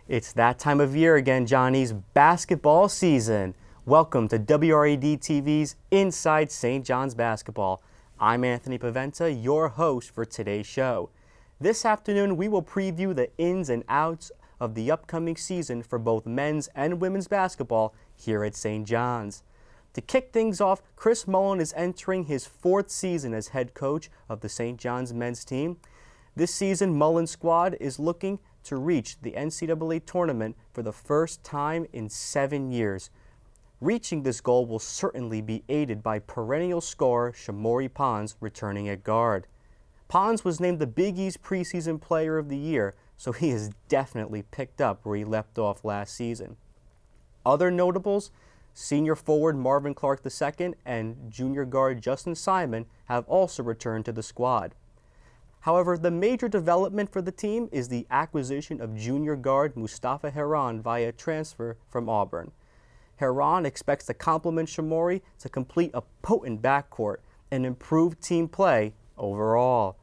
It's that time of year again, Johnny's basketball season. Welcome to WRED-TV's Inside St. John's Basketball. I'm Anthony Paventa, your host for today's show. This afternoon, we will preview the ins and outs of the upcoming season for both men's and women's basketball here at St. John's. To kick things off, Chris Mullen is entering his fourth season as head coach of the St. John's men's team. This season, Mullen's squad is looking to reach the NCAA tournament for the first time in 7 years. Reaching this goal will certainly be aided by perennial scorer Shamori Pons returning at guard. Pons was named the Big East Preseason Player of the Year, so he has definitely picked up where he left off last season. Other notables, senior forward Marvin Clark II and junior guard Justin Simon have also returned to the squad. However, the major development for the team is the acquisition of junior guard Mustafa Heron via transfer from Auburn. Heron expects to complement Shamori to complete a potent backcourt and improve team play overall.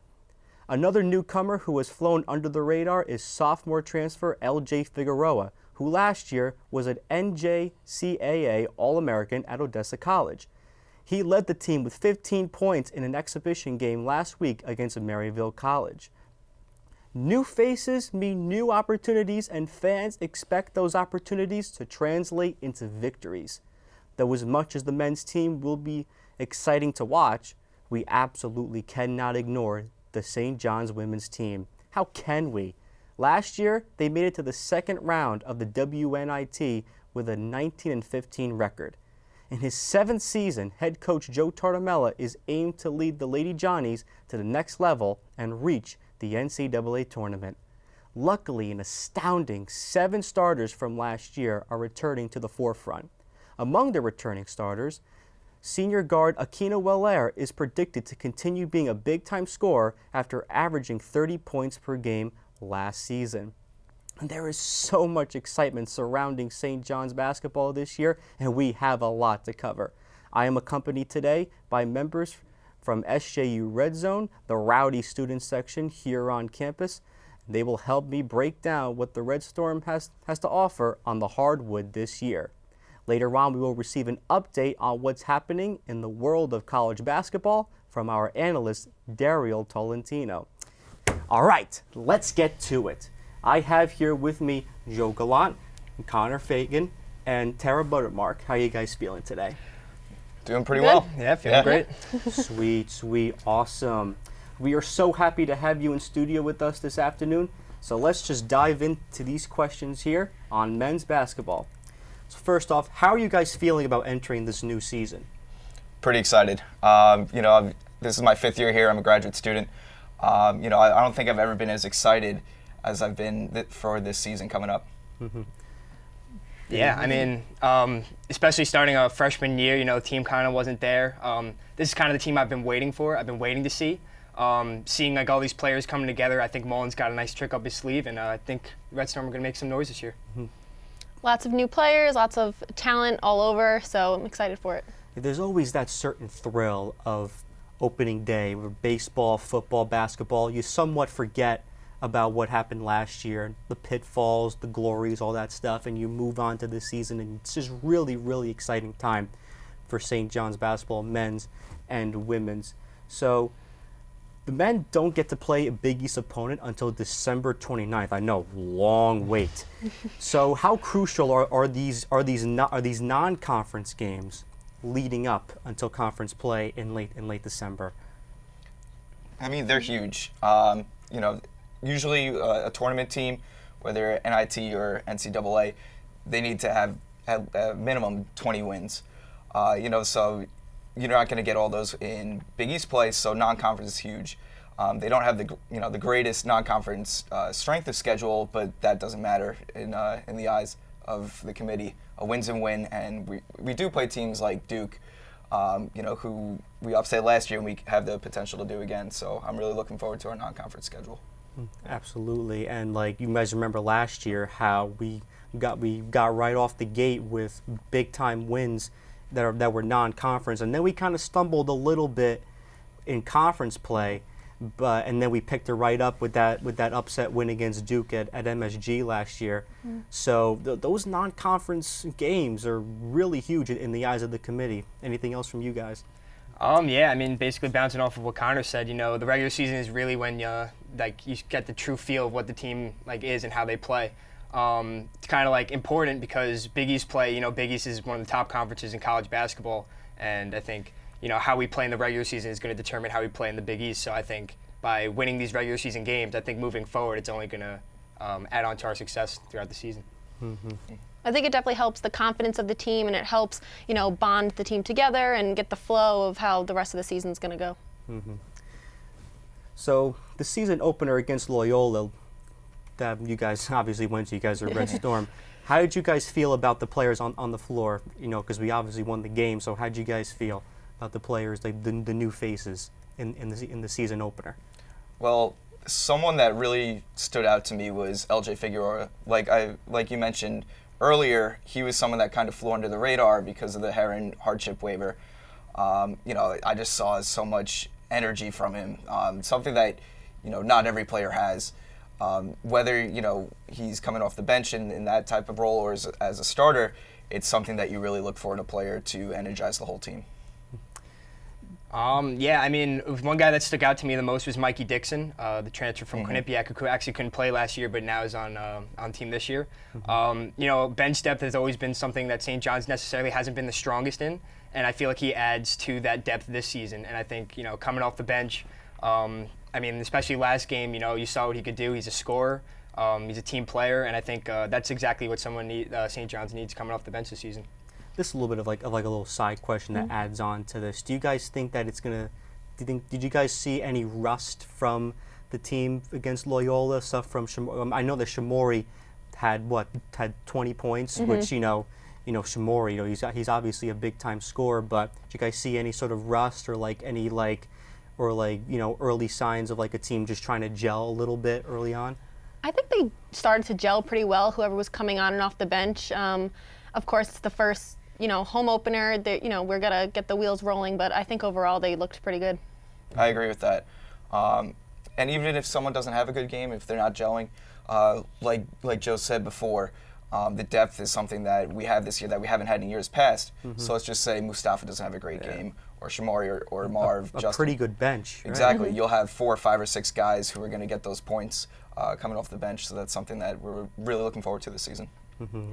Another newcomer who has flown under the radar is sophomore transfer L.J. Figueroa, who last year was an NJCAA All-American at Odessa College. He led the team with 15 points in an exhibition game last week against Maryville College. New faces mean new opportunities, and fans expect those opportunities to translate into victories. Though as much as the men's team will be exciting to watch, we absolutely cannot ignore the St. John's women's team. How can we? Last year, they made it to the second round of the WNIT with a 19-15 record. In his seventh season, head coach Joe Tartamella is aimed to lead the Lady Johnnies to the next level and reach the NCAA tournament. Luckily, an astounding 7 starters from last year are returning to the forefront. Among the returning starters, senior guard Akina Wellaire is predicted to continue being a big-time scorer after averaging 30 points per game last season. And there is so much excitement surrounding St. John's basketball this year, and we have a lot to cover. I am accompanied today by members from SJU Red Zone, the rowdy student section here on campus. They will help me break down what the Red Storm has to offer on the hardwood this year. Later on, we will receive an update on what's happening in the world of college basketball from our analyst, Daryl Tolentino. All right, let's get to it. I have here with me Joe Gallant, Connor Fagan, and Tara Buttermark. How are you guys feeling today? Doing pretty well. Yeah, feeling great. Sweet, awesome. We are so happy to have you in studio with us this afternoon. So let's just dive into these questions here on men's basketball. So first off, how are you guys feeling about entering this new season? Pretty excited. This is my 5th year here. I'm a graduate student. I don't think I've ever been as excited as I've been for this season coming up. Mm-hmm. Yeah, I mean, especially starting a freshman year, the team kind of wasn't there. This is kind of the team I've been waiting for. I've been waiting to see. Seeing like all these players coming together, I think Mullen's got a nice trick up his sleeve, and I think Red Storm are going to make some noise this year. Mm-hmm. Lots of new players, lots of talent all over, so I'm excited for it. There's always that certain thrill of opening day where baseball, football, basketball, you somewhat forget about what happened last year, the pitfalls, the glories, all that stuff, and you move on to this season, and it's just really, really exciting time for St. John's basketball, men's and women's. So the men don't get to play a Big East opponent until December 29th. I know, long wait. So how crucial are these non-conference games leading up until conference play in late December? I mean, they're huge. Usually a tournament team, whether NIT or NCAA, they need to have a minimum 20 wins. So you're not going to get all those in Big East play, so non-conference is huge. They don't have the greatest non-conference strength of schedule, but that doesn't matter in the eyes of the committee. A win's a win, and we do play teams like Duke, who we upset last year, and we have the potential to do again. So I'm really looking forward to our non-conference schedule. Absolutely, and like you guys remember last year how we got right off the gate with big time wins that were non-conference, and then we kind of stumbled a little bit in conference play. and then we picked her right up with that upset win against Duke at MSG last year. So those non-conference games are really huge in the eyes of the committee. Anything else from you guys? Yeah, I mean, basically bouncing off of what Connor said, the regular season is really when you get the true feel of what the team is and how they play. It's kind of important because Big East play. Big East is one of the top conferences in college basketball, and I think how we play in the regular season is going to determine how we play in the Big East. So I think by winning these regular season games, I think moving forward, it's only going to add on to our success throughout the season. I think it definitely helps the confidence of the team, and it helps, bond the team together and get the flow of how the rest of the season is going to go. So the season opener against Loyola, that you guys obviously went to, you guys are Red Storm. How did you guys feel about the players on the floor? Because we obviously won the game, so how did you guys feel about the players, the new faces in the season opener? Well, someone that really stood out to me was LJ Figueroa. Like you mentioned earlier, he was someone that kind of flew under the radar because of the Heron hardship waiver. I just saw so much energy from him, something that not every player has. Whether he's coming off the bench in that type of role or as a starter, it's something that you really look for in a player to energize the whole team. Yeah, I mean, one guy that stuck out to me the most was Mikey Dixon, the transfer from Quinnipiac, who actually couldn't play last year, but now is on team this year. Bench depth has always been something that St. John's necessarily hasn't been the strongest in, and I feel like he adds to that depth this season. And I think coming off the bench, especially last game, you saw what he could do. He's a scorer, he's a team player, and I think that's exactly what St. John's needs coming off the bench this season. This is a little bit of a little side question that adds on to this. Do you guys think that did you guys see any rust from the team against Loyola? Stuff from I know that Shamori had 20 points, which Shamori, he's obviously a big time scorer, but did you guys see any sort of rust or any early signs of a team just trying to gel a little bit early on? I think they started to gel pretty well, whoever was coming on and off the bench. Of course, it's the first home opener. We're gonna get the wheels rolling, but I think overall they looked pretty good. I agree with that. And even if someone doesn't have a good game, if they're not gelling, like Joe said before, the depth is something that we have this year that we haven't had in years past. So let's just say Mustafa doesn't have a great game, or Shamari or Marv. A pretty good bench. Exactly. Right? You'll have 4 or 5 or 6 guys who are going to get those points coming off the bench. So that's something that we're really looking forward to this season.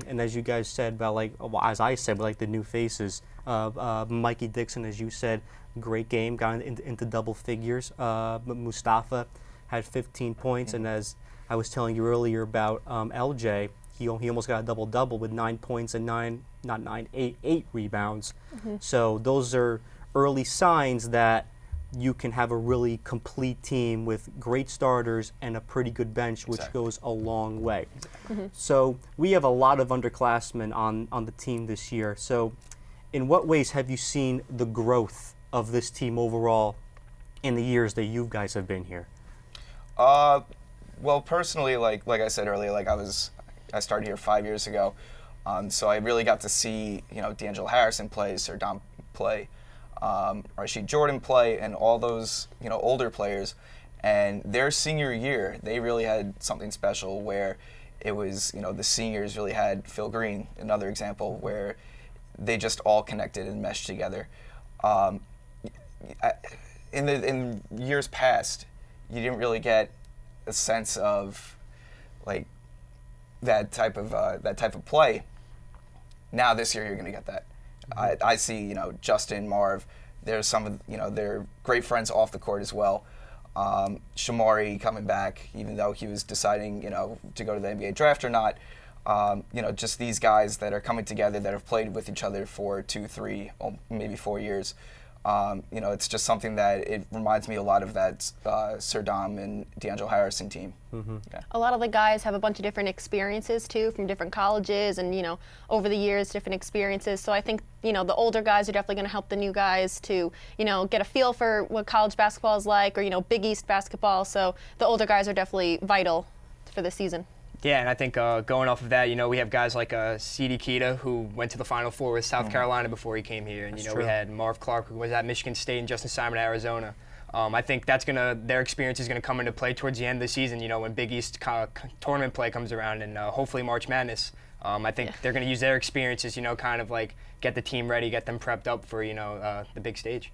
And as you guys said about as I said, the new faces, Mikey Dixon, as you said, great game, got into double figures. Mustafa had 15 points, and as I was telling you earlier about LJ, he almost got a double-double with 9 points and 8 rebounds. So those are early signs that you can have a really complete team with great starters and a pretty good bench, which goes a long way. So we have a lot of underclassmen on the team this year. So in what ways have you seen the growth of this team overall in the years that you guys have been here? Well, personally, like I said earlier, I started here 5 years ago, so I really got to see D'Angelo Harrison play, Sir Dom play, Rashid Jordan play, and all those older players. And their senior year, they really had something special where it was the seniors really had Phil Green, another example where they just all connected and meshed together. In years past, you didn't really get a sense of that type of play. Now this year you're going to get that. I see Justin, Marv. There's some of they're great friends off the court as well. Shamari coming back, even though he was deciding to go to the NBA draft or not. Just these guys that are coming together that have played with each other for 2, 3, maybe 4 years. It's just something that it reminds me a lot of that Sir Dom and D'Angelo Harrison team. Yeah. A lot of the guys have a bunch of different experiences too, from different colleges and over the years, different experiences. So I think the older guys are definitely going to help the new guys to get a feel for what college basketball is like, or Big East basketball. So the older guys are definitely vital for this season. Yeah, and I think going off of that, we have guys like C.D. Kita, who went to the Final Four with South Carolina before he came here. And, we had Marv Clark, who was at Michigan State, and Justin Simon at Arizona. I think their experience is gonna come into play towards the end of the season. When Big East tournament play comes around, and hopefully March Madness. I think they're gonna use their experiences, kind of like get the team ready, get them prepped up for the big stage.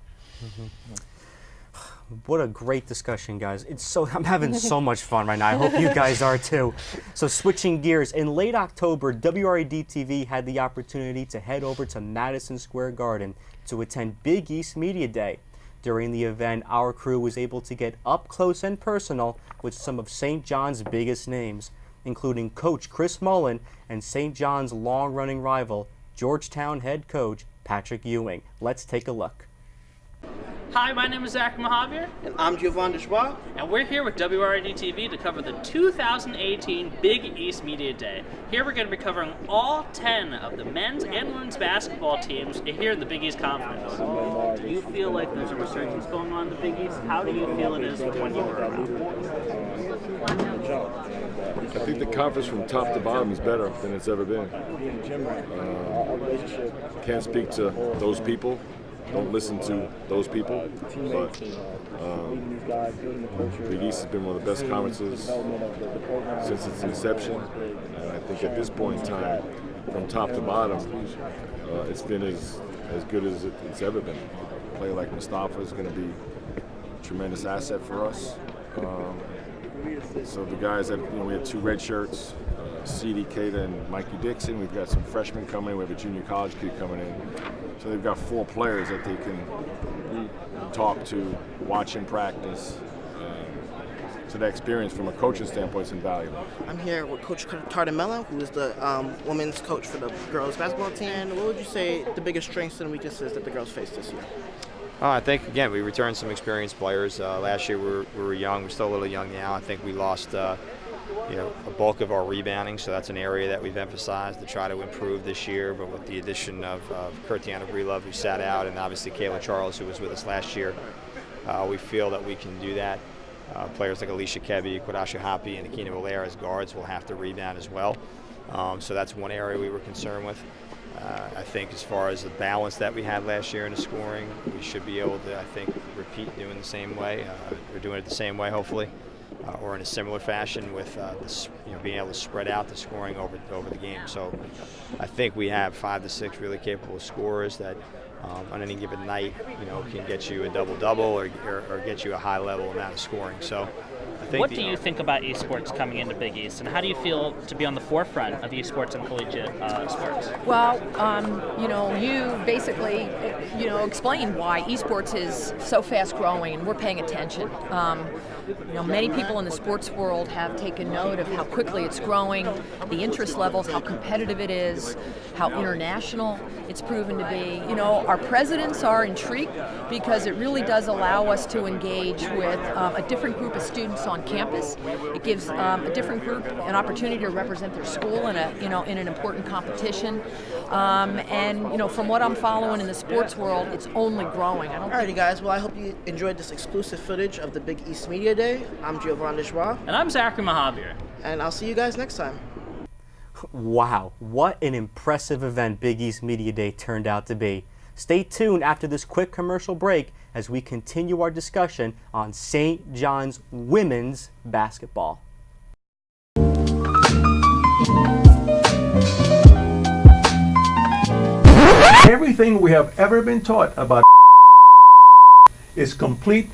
What a great discussion, guys. I'm having so much fun right now. I hope you guys are too. So switching gears, in late October, WRED-TV had the opportunity to head over to Madison Square Garden to attend Big East Media Day. During the event, our crew was able to get up close and personal with some of St. John's biggest names, including Coach Chris Mullen and St. John's long-running rival, Georgetown head coach Patrick Ewing. Let's take a look. Hi, my name is Zach Mahavir. And I'm Giovanni Schwab. And we're here with WRED-TV to cover the 2018 Big East Media Day. Here we're going to be covering all 10 of the men's and women's basketball teams here in the Big East Conference. Do you feel like there's a resurgence going on in the Big East? How do you feel it is when you were around? I think the conference from top to bottom is better than it's ever been. Can't speak to those people. Don't listen to those people, but Big East has been one of the best conferences since its inception, and I think at this point in time, from top to bottom, it's been as good as it's ever been. A player like Mustafa is going to be a tremendous asset for us. So the guys that, we had 2 red shirts, C.D. Keita and Mikey Dixon. We've got some freshmen coming in. We have a junior college kid coming in. So they've got 4 players that they can talk to, watch in practice. So that experience from a coaching standpoint is invaluable. I'm here with Coach Cardamella, who is the women's coach for the girls basketball team. And what would you say the biggest strengths and weaknesses that the girls face this year? I think, again, we returned some experienced players. Last year we were young. We're still a little young now. I think we lost a bulk of our rebounding, so that's an area that we've emphasized to try to improve this year. But with the addition of Kurtiana Breelove, who sat out, and obviously Kayla Charles, who was with us last year, we feel that we can do that. Players like Alicia Kebby, Kwadasha Hoppy, and Akina Valera as guards will have to rebound as well. So that's one area we were concerned with. I think as far as the balance that we had last year in the scoring, we should be able to, I think, repeat doing the same way. We're doing it the same way, hopefully, or in a similar fashion with being able to spread out the scoring over the game. So I think we have 5 to 6 really capable scorers that on any given night, can get you a double-double or get you a high-level amount of scoring. So I think what do you think about esports coming into Big East, and how do you feel to be on the forefront of esports and collegiate sports? Well, you basically, explained why esports is so fast growing, and we're paying attention. Many people in the sports world have taken note of how quickly it's growing, the interest levels, how competitive it is, how international it's proven to be. Our presidents are intrigued because it really does allow us to engage with a different group of students on campus. It gives a different group an opportunity to represent their school in an important competition. From what I'm following in the sports world, it's only growing. Alrighty, guys. Well, I hope you enjoyed this exclusive footage of the Big East Media Day. I'm Giovanni Schwab. And I'm Zachary Mahavir. And I'll see you guys next time. Wow, what an impressive event Big East Media Day turned out to be. Stay tuned after this quick commercial break as we continue our discussion on St. John's women's basketball. Everything we have ever been taught about is complete.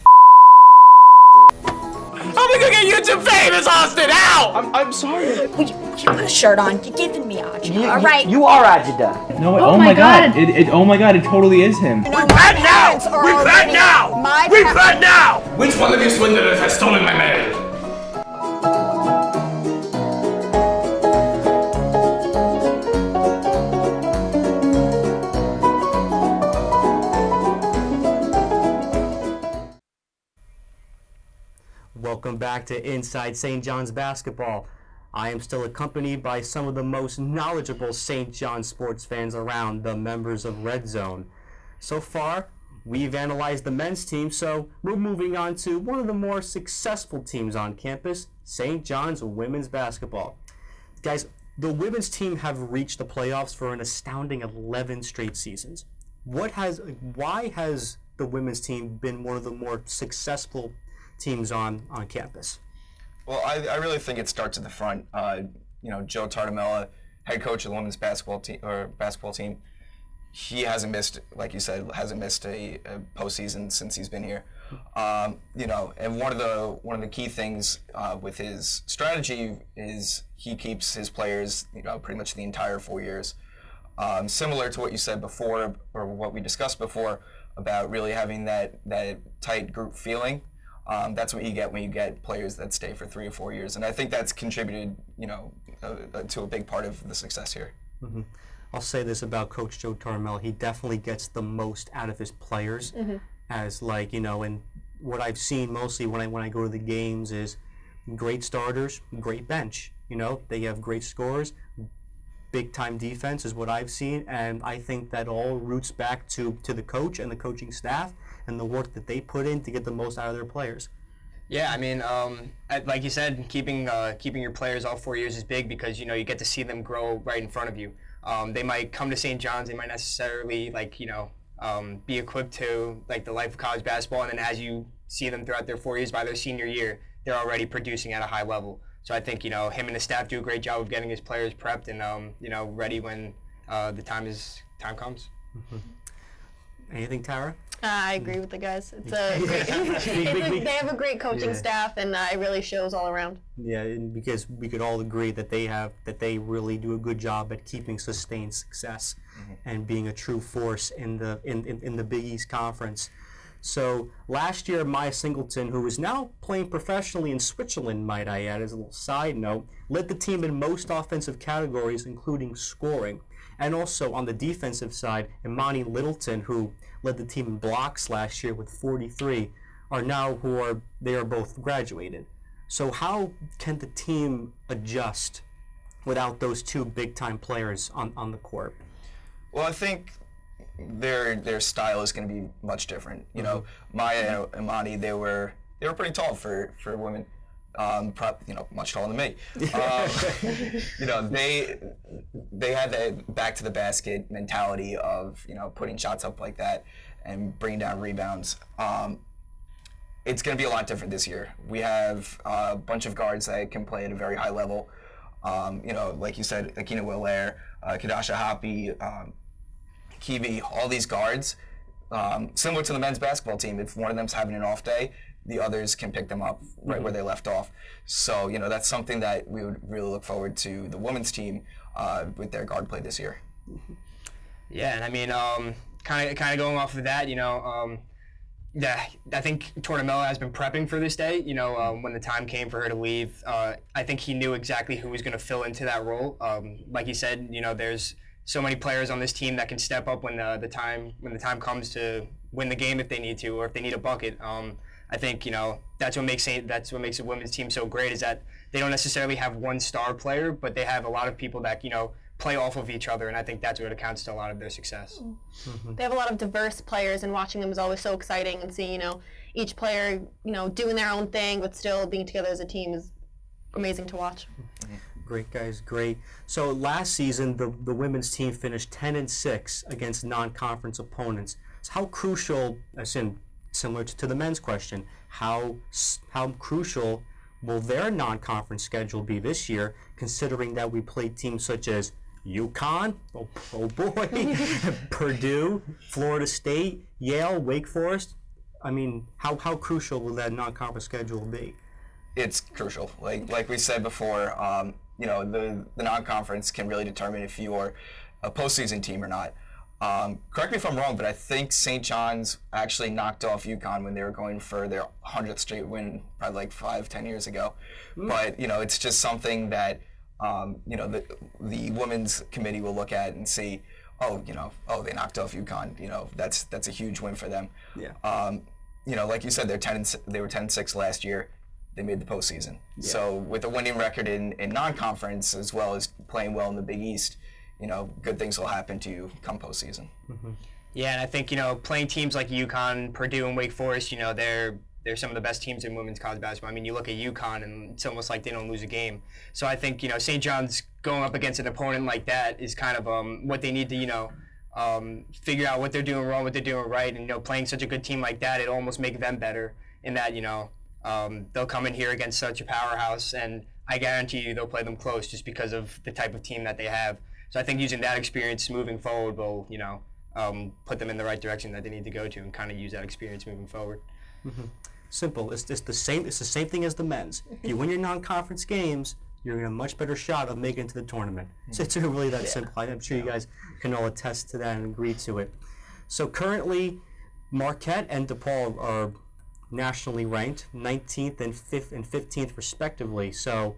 I'm gonna get YouTube famous, Austin! Ow! I'm sorry. Would you put a shirt on? You're giving me Ajda. All right. You are Ajda. No. Oh my God! Oh my God! It totally is him. We plan now! We plan now! We plan now! Which one of you swindlers has stolen my mail? Welcome back to Inside St. John's Basketball. I am still accompanied by some of the most knowledgeable St. John's sports fans around, the members of Red Zone. So far, we've analyzed the men's team, so we're moving on to one of the more successful teams on campus, St. John's women's basketball. Guys, the women's team have reached the playoffs for an astounding 11 straight seasons. Why has the women's team been one of the more successful teams on campus? Well, I really think it starts at the front. Joe Tartamella, head coach of the women's basketball team, he hasn't missed, like you said, a postseason since he's been here. And one of the key things with his strategy is he keeps his players, pretty much the entire 4 years. Similar to what you said before, or what we discussed before, about really having that tight group feeling. That's what you get when you get players that stay for 3 or 4 years, and I think that's contributed, to a big part of the success here. Mm-hmm. I'll say this about Coach Joe Tartamella: he definitely gets the most out of his players. As and what I've seen mostly when I go to the games is great starters, great bench. They have great scorers. Big time defense is what I've seen, and I think that all roots back to the coach and the coaching staff and the work that they put in to get the most out of their players. Yeah, I mean, like you said, keeping your players all 4 years is big because you get to see them grow right in front of you. They might come to St. John's, they might necessarily be equipped to the life of college basketball, and then as you see them throughout their 4 years, by their senior year, they're already producing at a high level. So I think him and the staff do a great job of getting his players prepped and ready when the time comes. Mm-hmm. Anything, Tara? I agree with the guys. It's they have a great coaching staff, and it really shows all around. Yeah, and because we could all agree that they really do a good job at keeping sustained success and being a true force in the Big East Conference. So last year, Maya Singleton, who is now playing professionally in Switzerland, might I add, as a little side note, led the team in most offensive categories, including scoring. And also on the defensive side, Imani Littleton, who led the team in blocks last year with 43, they are both graduated. So how can the team adjust without those two big-time players on the court? Well, I think their style is going to be much different. Maya and Imani, they were pretty tall for women. Much taller than me. They had that back to the basket mentality of putting shots up like that and bringing down rebounds. It's going to be a lot different this year. We have a bunch of guards that can play at a very high level. Like you said, Akina Willaire, Kadasha Hoppy, Kiwi, all these guards, similar to the men's basketball team. If one of them's having an off day, the others can pick them up right where they left off. So, that's something that we would really look forward to the women's team with their guard play this year. Yeah, and I mean, kind of going off of that, I think Tortorella has been prepping for this day. When the time came for her to leave, I think he knew exactly who was going to fill into that role. Like he said, there's so many players on this team that can step up when the time comes to win the game if they need to, or if they need a bucket. I think that's what makes a women's team so great, is that they don't necessarily have one star player, but they have a lot of people that play off of each other, and I think that's what accounts to a lot of their success. They have a lot of diverse players, and watching them is always so exciting. And seeing each player doing their own thing, but still being together as a team is amazing to watch. Great, guys, great. So last season, the women's team finished 10-6 against non-conference opponents. So how crucial, similar to the men's question, how crucial will their non-conference schedule be this year, considering that we played teams such as UConn, oh boy, Purdue, Florida State, Yale, Wake Forest? I mean, how crucial will that non-conference schedule be? It's crucial. Like we said before, the non-conference can really determine if you're a postseason team or not. Correct me if I'm wrong, but I think St. John's actually knocked off UConn when they were going for their 100th straight win, probably 5-10 years ago. But it's just something that the women's committee will look at and see, they knocked off UConn. That's a huge win for them. Yeah. Like you said, they were 10-6 last year. They made the postseason. Yeah. So with a winning record in non-conference, as well as playing well in the Big East, good things will happen to you come postseason. Yeah, and I think, playing teams like UConn, Purdue, and Wake Forest, they're some of the best teams in women's college basketball. I mean, you look at UConn, and it's almost like they don't lose a game. So I think, St. John's going up against an opponent like that is kind of what they need to, figure out what they're doing wrong, what they're doing right, and playing such a good team like that, it'll almost make them better in that they'll come in here against such a powerhouse, and I guarantee you they'll play them close just because of the type of team that they have. So I think using that experience moving forward will put them in the right direction that they need to go to, and kind of use that experience moving forward. Mm-hmm. Simple. It's the same. It's the same thing as the men's. If you win your non-conference games, you're in a much better shot of making it to the tournament. So it's really that simple. I'm sure you guys can all attest to that and agree to it. So currently, Marquette and DePaul are nationally ranked 19th and 15th respectively. So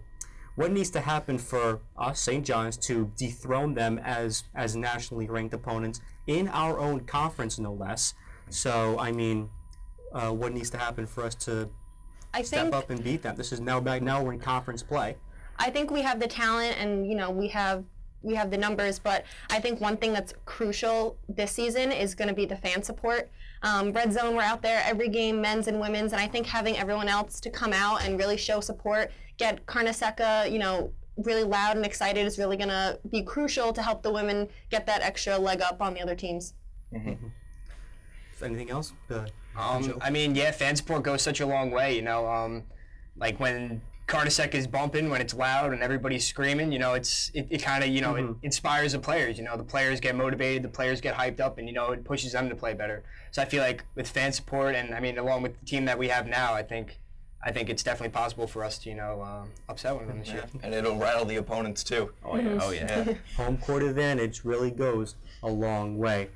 what needs to happen for us, St. John's, to dethrone them as nationally ranked opponents in our own conference, no less? So, I mean, what needs to happen for us to step up and beat them? This is now we're in conference play. I think we have the talent, and we have the numbers, but I think one thing that's crucial this season is going to be the fan support. Red Zone, we're out there every game, men's and women's, and I think having everyone else to come out and really show support, get Carnesecca, really loud and excited is really going to be crucial to help the women get that extra leg up on the other teams. Mm-hmm. Anything else? I mean, yeah, fan support goes such a long way, like when Carnesecca is bumping, when it's loud and everybody's screaming, it kind of, it inspires the players. The players get motivated, the players get hyped up, and, it pushes them to play better. So I feel like with fan support, and I mean, along with the team that we have now, I think it's definitely possible for us to, upset one of them this year. And it'll rattle the opponents too. Oh yeah. Oh yeah. Home court advantage really goes a long way.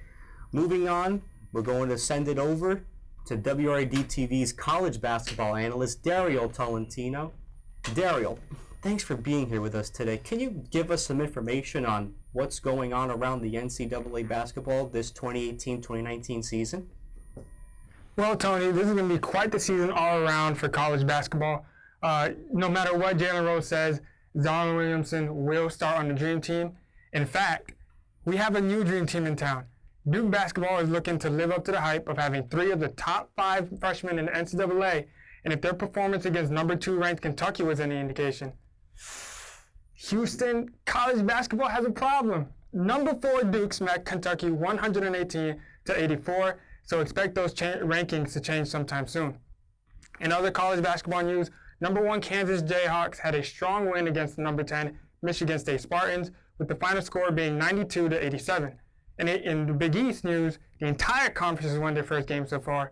Moving on, we're going to send it over to WRED-TV's college basketball analyst, Dario Tolentino. Dario, thanks for being here with us today. Can you give us some information on what's going on around the NCAA basketball this 2018-2019 season? Well, Tony, this is going to be quite the season all around for college basketball. No matter what Jalen Rose says, Zion Williamson will start on the Dream Team. In fact, we have a new Dream Team in town. Duke basketball is looking to live up to the hype of having 3 of the top 5 freshmen in the NCAA. And if their performance against number 2 ranked Kentucky was any indication, Houston college basketball has a problem. Number 4 Duke smacked Kentucky 118-84, so expect those rankings to change sometime soon. In other college basketball news, number 1 Kansas Jayhawks had a strong win against number 10 Michigan State Spartans, with the final score being 92-87. And in the Big East news, the entire conference has won their first game so far.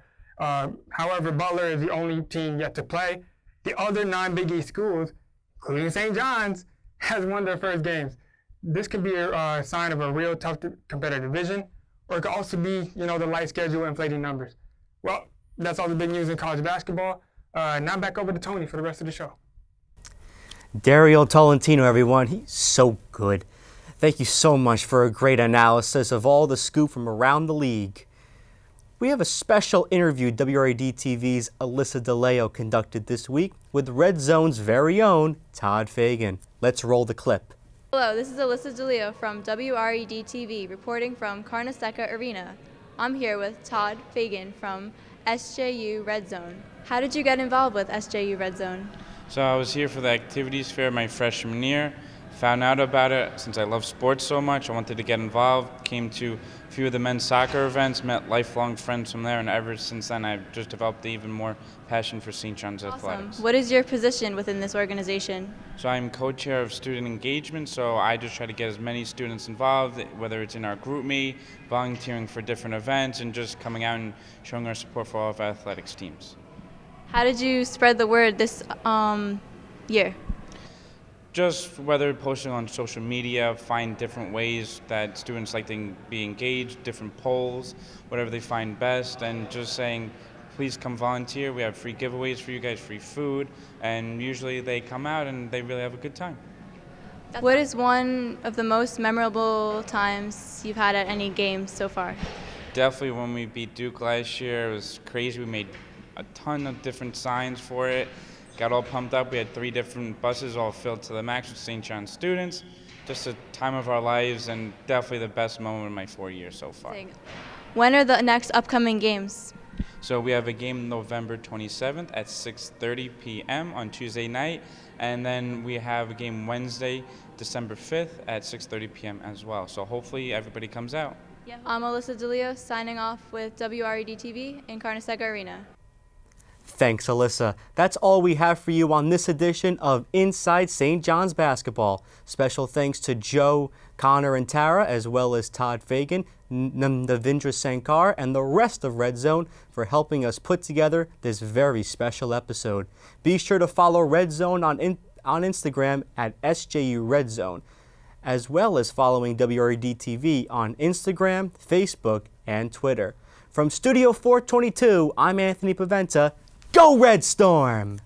However, Butler is the only team yet to play. The other 9 Big East schools, including St. John's, has won their first games. This could be a sign of a real tough competitive division, or it could also be, the light schedule inflating numbers. Well, that's all the big news in college basketball. Now back over to Tony for the rest of the show. Dario Tolentino, everyone. He's so good. Thank you so much for a great analysis of all the scoop from around the league. We have a special interview WRED-TV's Alyssa DeLeo conducted this week with Red Zone's very own Todd Fagan. Let's roll the clip. Hello, this is Alyssa DeLeo from WRED-TV reporting from Carnesecca Arena. I'm here with Todd Fagan from SJU Red Zone. How did you get involved with SJU Red Zone? So I was here for the activities fair my freshman year. Found out about it since I love sports so much. I wanted to get involved, came to a few of the men's soccer events, met lifelong friends from there, and ever since then I've just developed even more passion for St. John's athletics. What is your position within this organization? So I'm co-chair of student engagement, so I just try to get as many students involved, whether it's in our group meet, volunteering for different events, and just coming out and showing our support for all of our athletics teams. How did you spread the word this year? Just whether posting on social media, find different ways that students like to be engaged, different polls, whatever they find best, and just saying, please come volunteer. We have free giveaways for you guys, free food, and usually they come out and they really have a good time. What is one of the most memorable times you've had at any game so far? Definitely when we beat Duke last year. It was crazy. We made a ton of different signs for it. Got all pumped up. We had 3 different buses all filled to the max with St. John's students. Just a time of our lives and definitely the best moment of my 4 years so far. When are the next upcoming games? So we have a game November 27th at 6:30 p.m. on Tuesday night. And then we have a game Wednesday, December 5th at 6:30 p.m. as well. So hopefully everybody comes out. I'm Alyssa DeLeo signing off with WRED-TV in Carnesecca Arena. Thanks, Alyssa. That's all we have for you on this edition of Inside St. John's Basketball. Special thanks to Joe, Connor, and Tara, as well as Todd Fagan, Navindra Sankar, and the rest of Red Zone for helping us put together this very special episode. Be sure to follow Red Zone on Instagram at SJU Red Zone, as well as following WRED-TV on Instagram, Facebook, and Twitter. From Studio 422, I'm Anthony Paventa. Go Red Storm!